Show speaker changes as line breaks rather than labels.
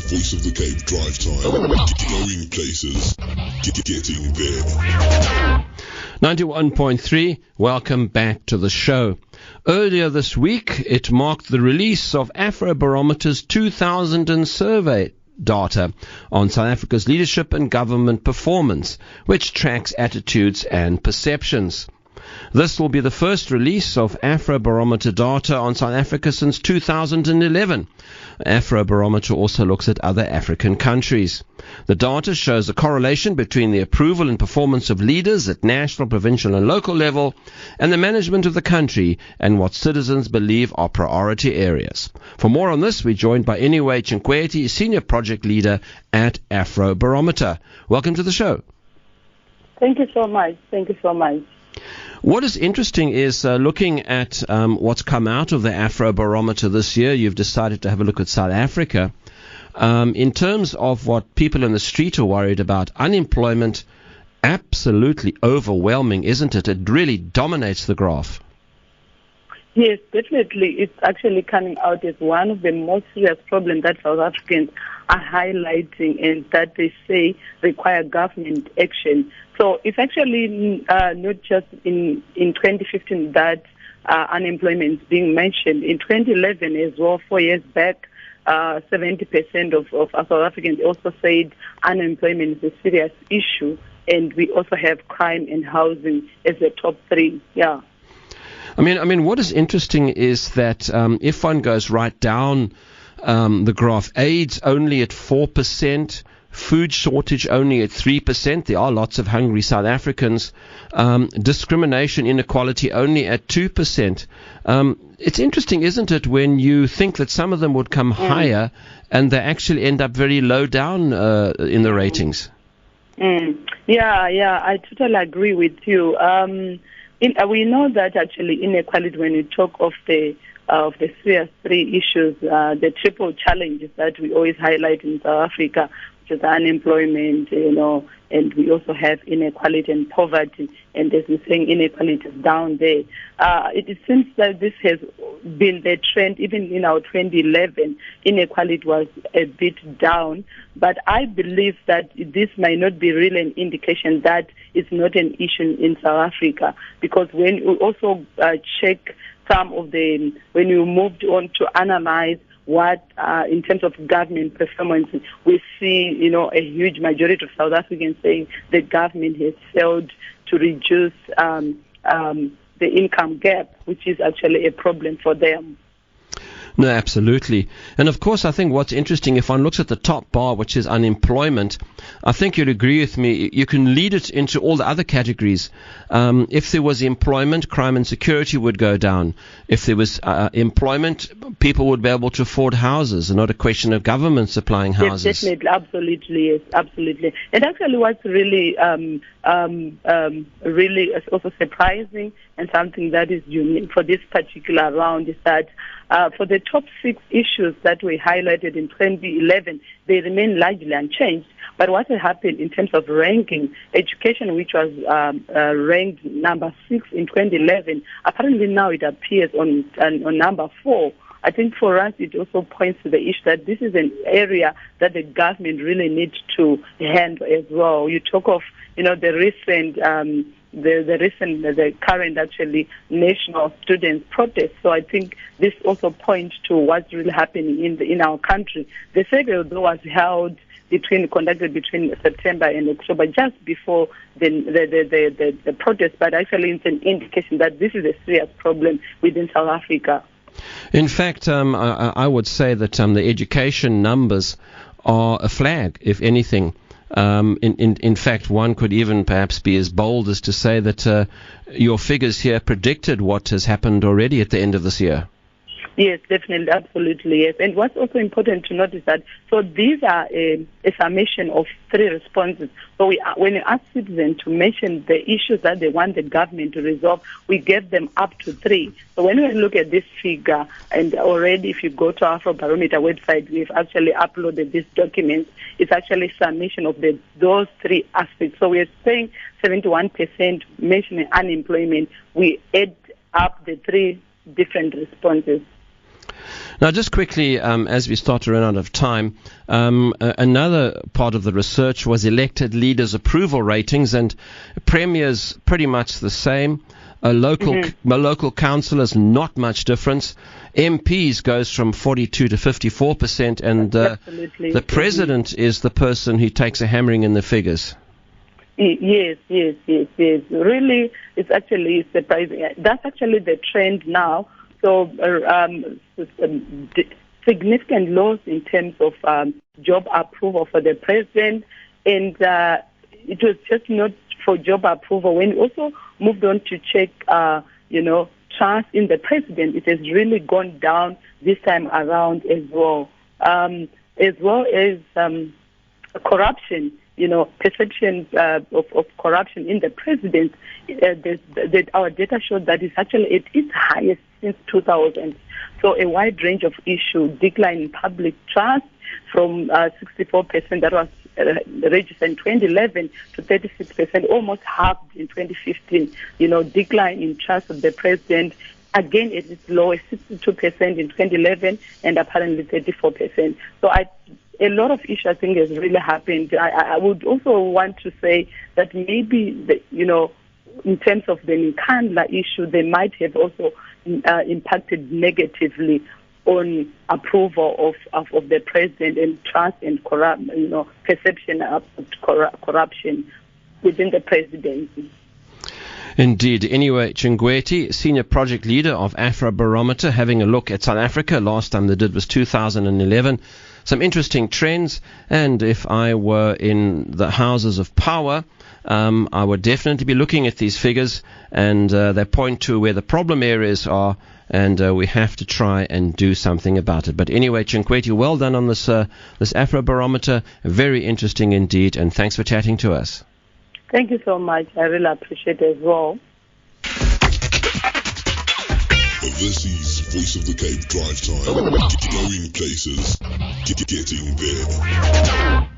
Voice of the Cape drive time. Going places. Getting there.
91.3, welcome back to the show. Earlier this week, it marked the release of Afrobarometer's 2000 survey data on South Africa's leadership and government performance, which tracks attitudes and perceptions. This will be the first release of Afrobarometer data on South Africa since 2011. Afrobarometer also looks at other African countries. The data shows a correlation between the approval and performance of leaders at national, provincial and local level and the management of the country and what citizens believe are priority areas. For more on this, we're joined by Anyway Chingwete, Senior Project Leader at Afrobarometer. Welcome to the show.
Thank you so much.
What is interesting is looking at what's come out of the Afrobarometer this year. You've decided to have a look at South Africa. In terms of what people in the street are worried about, unemployment, absolutely overwhelming, isn't it? It really dominates the graph.
Yes, definitely. It's actually coming out as one of the most serious problems that South Africans are highlighting and that they say require government action. So it's actually not just in 2015 that unemployment is being mentioned. In 2011 as well, 4 years back, 70% of South Africans also said unemployment is a serious issue, and we also have crime and housing as the top three. Yeah.
I mean, what is interesting is that if one goes right down the graph, AIDS only at 4%, food shortage only at 3%. There are lots of hungry South Africans. Discrimination, inequality only at 2%. It's interesting, isn't it, when you think that some of them would come higher and they actually end up very low down in the ratings.
Yeah, I totally agree with you. We know that actually inequality, when you talk of the serious three issues, the triple challenges that we always highlight in South Africa, which is unemployment, and we also have inequality and poverty, and as we're saying, inequality is down there. It seems that this has been the trend. Even in our 2011, inequality was a bit down, but I believe that this might not be really an indication that it's not an issue in South Africa, because when you also check some of when you moved on to analyze what, in terms of government performance, we see, a huge majority of South Africans saying the government has failed to reduce the income gap, which is actually a problem for them.
No, absolutely. And of course, I think what's interesting, if one looks at the top bar, which is unemployment, I think you'd agree with me, you can lead it into all the other categories. If there was employment, crime and security would go down. If there was employment, people would be able to afford houses, and not a question of government supplying houses.
Yes, definitely, absolutely, yes, absolutely. And actually what's really is also surprising and something that is unique for this particular round is that for the top 6 issues that were highlighted in 2011, they remain largely unchanged. But what has happened in terms of ranking, education, which was ranked number 6 in 2011, apparently now it appears on number 4. I think for us it also points to the issue that this is an area that the government really needs to handle as well. You talk of, the current actually national students protest. So I think this also points to what's really happening in our country. The survey, though, was conducted between September and October, just before the protest, but actually it's an indication that this is a serious problem within South Africa.
In fact, I would say that the education numbers are a flag, if anything. In fact, one could even perhaps be as bold as to say that your figures here predicted what has happened already at the end of this year.
Yes, definitely, absolutely, yes. And what's also important to note is that, so these are a summation of 3 responses. So when you ask citizens to mention the issues that they want the government to resolve, we give them up to 3. So when we look at this figure, and already if you go to our Afrobarometer website, we've actually uploaded these documents. It's actually a summation of those 3 aspects. So we're saying 71% mentioning unemployment. We add up the 3 different responses.
Now, just quickly, as we start to run out of time, another part of the research was elected leaders' approval ratings, and premiers pretty much the same. A local councillors, not much difference. MPs goes from 42 to 54%, and the president is the person who takes a hammering in the figures.
Yes. Really, it's actually surprising. That's actually the trend now. So significant loss in terms of job approval for the president, and it was just not for job approval. When we also moved on to check, trust in the president, it has really gone down this time around as well as corruption. Perceptions of corruption in the president. Our data showed that it's actually at its highest since 2000. So a wide range of issues, decline in public trust from 64% that was registered in 2011 to 36%, almost halved in 2015. Decline in trust of the president, again at its lowest, 62% in 2011 and apparently 34%. So a lot of issues, I think, has really happened. I would also want to say that maybe, in terms of the Nkandla issue, they might have also impacted negatively on approval of the president and trust and perception of corruption within the presidency.
Indeed. Anyway, Chingwete, Senior Project Leader of Afrobarometer, having a look at South Africa. Last time they did was 2011. Some interesting trends, and if I were in the houses of power, I would definitely be looking at these figures, and they point to where the problem areas are, and we have to try and do something about it. But anyway, Chingwete, well done on this Afrobarometer. Very interesting indeed, and thanks for chatting to us.
Thank you so much. I really appreciate it as well.
This is Voice of the Cape Drive Time. Going places, getting there.